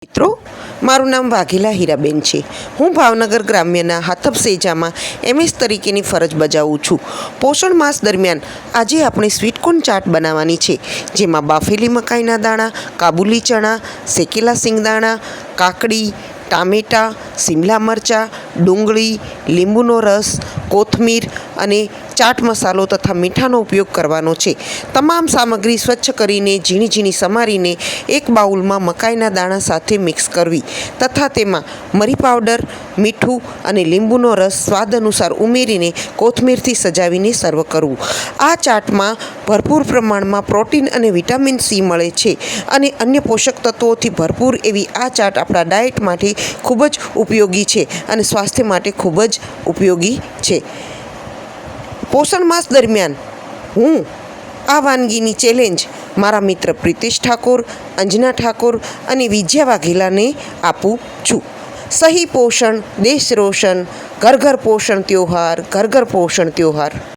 મિત્રો, મારું નામ વાઘેલા હીરાબેન છે. હું ભાવનગર ગ્રામ્યના હાથપસેજામાં MS તરીકેની ફરજ બજાવું છું. પોષણ માસ દરમિયાન આજે આપણે સ્વીટકોર્ન ચાટ બનાવવાની છે, જેમાં બાફેલી મકાઈના દાણા, કાબુલી ચણા, શેકેલા સિંગદાણા, કાકડી, ટામેટાં, શિમલા મરચાં, ડુંગળી, લીંબુનો રસ, કોથમીર અને ચાટ મસાલો તથા મીઠાનો ઉપયોગ કરવાનો છે. તમામ સામગ્રી સ્વચ્છ કરીને ઝીણી ઝીણી સમારીને એક બાઉલમાં મકાઈના દાણા સાથે મિક્સ કરવી તથા તેમાં મરી પાવડર, મીઠું અને લીંબુનો રસ સ્વાદ અનુસાર ઉમેરીને કોથમીરથી સજાવીને સર્વ કરવું. આ ચાટમાં ભરપૂર પ્રમાણમાં પ્રોટીન અને વિટામિન C મળે છે અને અન્ય પોષક તત્વોથી ભરપૂર એવી આ ચાટ આપણા ડાયટ માટે ખૂબ જ ઉપયોગી છે અને સ્વાસ્થ્ય માટે ખૂબ જ ઉપયોગી છે. પોષણ માસ દરમિયાન હું આ વાનગીની ચેલેન્જ મારા મિત્ર પ્રિતેશ ઠાકોર, અંજના ઠાકોર અને વિજયા વાઘેલાને આપું છું. સહી પોષણ દેશ રોશન, ઘર ઘર પોષણ ત્યોહાર, ઘર ઘર પોષણ ત્યોહાર.